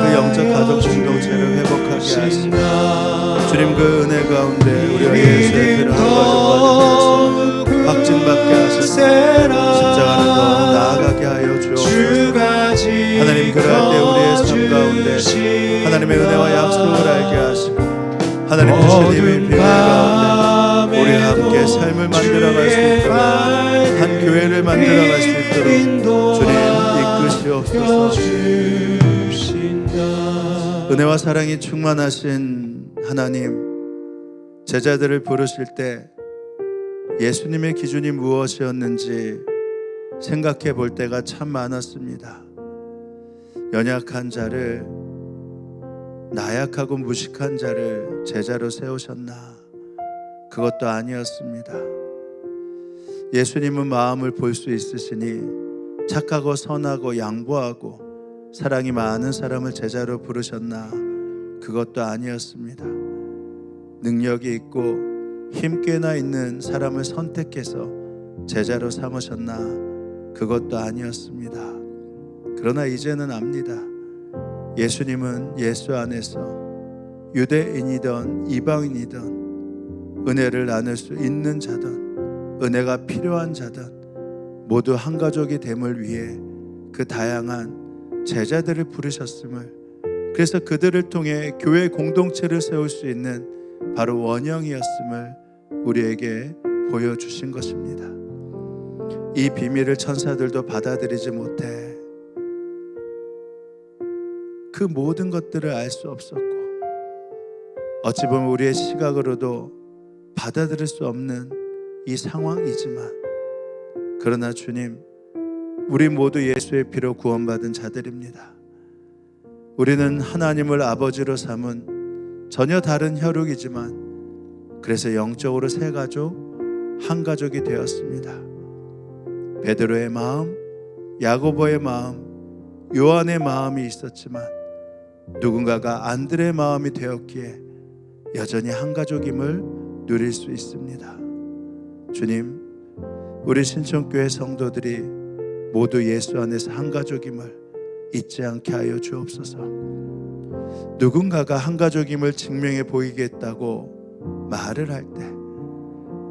그 영적 가족 공동체를 회복하게 하소서. 주님, 그 은혜 가운데 우리가 예수의 피로 한 가족과 되었습니다. 확진받게 하셔서 십자가를 더 나아가게 하여 주옵소서. 하나님, 그럴 때 우리의 삶 가운데 하나님의 은혜와 약속을 알게 하시고 하나님 주신 힘의 비밀 가운데 우리 함께 삶을 만들어갈 수 있도록, 한 교회를 만들어갈 수 있도록 주님 이끄시옵소서. 은혜와 사랑이 충만하신 하나님, 제자들을 부르실 때 예수님의 기준이 무엇이었는지 생각해 볼 때가 참 많았습니다. 연약한 자를, 나약하고 무식한 자를 제자로 세우셨나? 그것도 아니었습니다. 예수님은 마음을 볼 수 있으시니 착하고 선하고 양보하고 사랑이 많은 사람을 제자로 부르셨나? 그것도 아니었습니다. 능력이 있고 힘 꽤나 있는 사람을 선택해서 제자로 삼으셨나? 그것도 아니었습니다. 그러나 이제는 압니다. 예수님은 예수 안에서 유대인이든 이방인이든 은혜를 나눌 수 있는 자든 은혜가 필요한 자든 모두 한 가족이 됨을 위해 그 다양한 제자들을 부르셨음을, 그래서 그들을 통해 교회 공동체를 세울 수 있는 바로 원형이었음을 우리에게 보여주신 것입니다. 이 비밀을 천사들도 받아들이지 못해 그 모든 것들을 알 수 없었고, 어찌 보면 우리의 시각으로도 받아들일 수 없는 이 상황이지만, 그러나 주님, 우리 모두 예수의 피로 구원받은 자들입니다. 우리는 하나님을 아버지로 삼은 전혀 다른 혈육이지만 그래서 영적으로 세 가족, 한 가족이 되었습니다. 베드로의 마음, 야고보의 마음, 요한의 마음이 있었지만 누군가가 안드레의 마음이 되었기에 여전히 한 가족임을 누릴 수 있습니다. 주님, 우리 신천교회 성도들이 모두 예수 안에서 한 가족임을 잊지 않게 하여 주옵소서. 누군가가 한 가족임을 증명해 보이겠다고 말을 할 때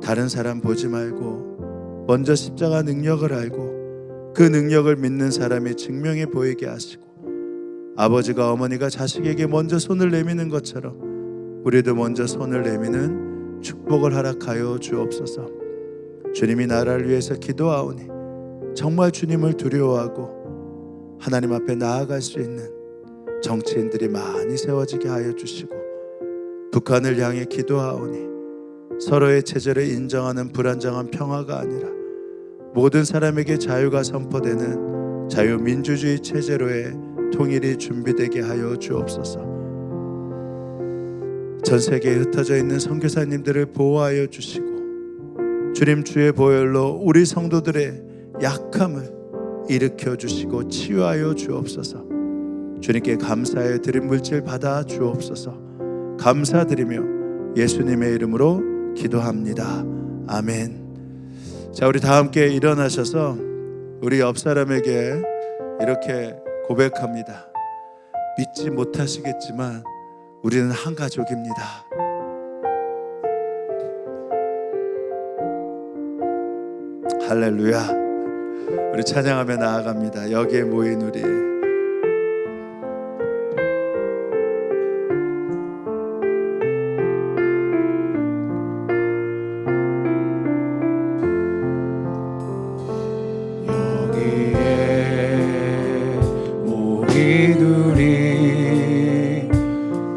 다른 사람 보지 말고 먼저 십자가 능력을 알고 그 능력을 믿는 사람이 증명해 보이게 하시고, 아버지가 어머니가 자식에게 먼저 손을 내미는 것처럼 우리도 먼저 손을 내미는 축복을 허락하여 주옵소서. 주님이 나라를 위해서 기도하오니 정말 주님을 두려워하고 하나님 앞에 나아갈 수 있는 정치인들이 많이 세워지게 하여 주시고, 북한을 향해 기도하오니 서로의 체제를 인정하는 불안정한 평화가 아니라 모든 사람에게 자유가 선포되는 자유민주주의 체제로의 통일이 준비되게 하여 주옵소서. 전 세계에 흩어져 있는 선교사님들을 보호하여 주시고, 주님 주의 보혈로 우리 성도들의 약함을 일으켜 주시고 치유하여 주옵소서. 주님께 감사의 드린 물질 받아 주옵소서. 감사드리며 예수님의 이름으로 기도합니다. 아멘. 자, 우리 다 함께 일어나셔서 우리 옆 사람에게 이렇게 고백합니다. 믿지 못하시겠지만 우리는 한 가족입니다. 할렐루야. 우리 찬양하며 나아갑니다. 여기에 모인 우리,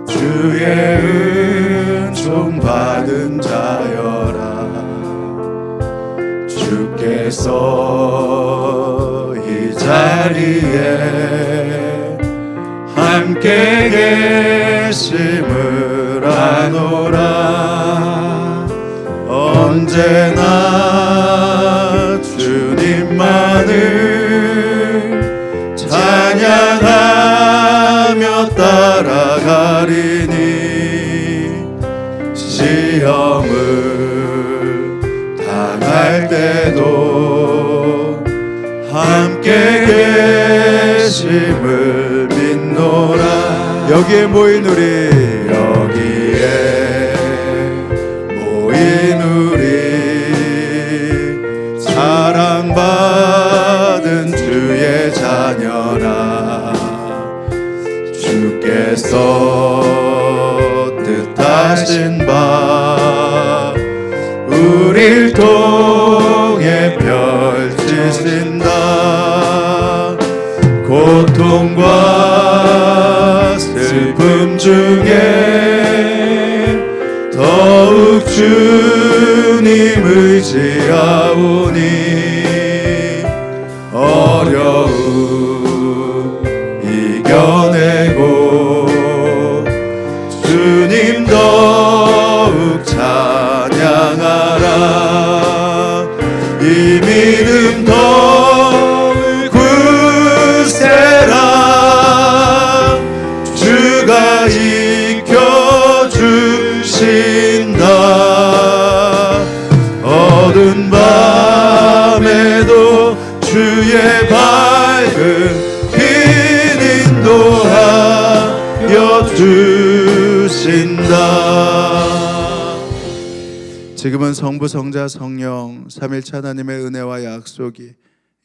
주의 은총 받은 자여라. 주께서 이 자리에 함께 계심을 아노라. 언제나 주님만을 찬양하며 따라가리니 시험을 당할 때도 함께 계심을 믿노라. 여기에 모인 우리, 여기에 모인 우리, 주께서 뜻하신 바 우릴 통해 펼치신다. 고통과 슬픔 중에 더욱 주님 의지하오니 어려움 이겨내고 주님 더욱 찬양하라. 이 믿음 더욱 굳세라. 주가 이켜주신다. 어두운 밤에도 주의 밝은 빛 인도하여 주신다. 지금은 성부, 성자, 성령 삼일체 하나님의 은혜와 약속이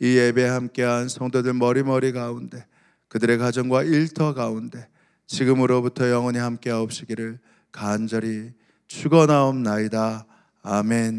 이 예배에 함께한 성도들 머리머리 가운데, 그들의 가정과 일터 가운데 지금으로부터 영원히 함께하옵시기를 간절히 축원하옵나이다. 아멘.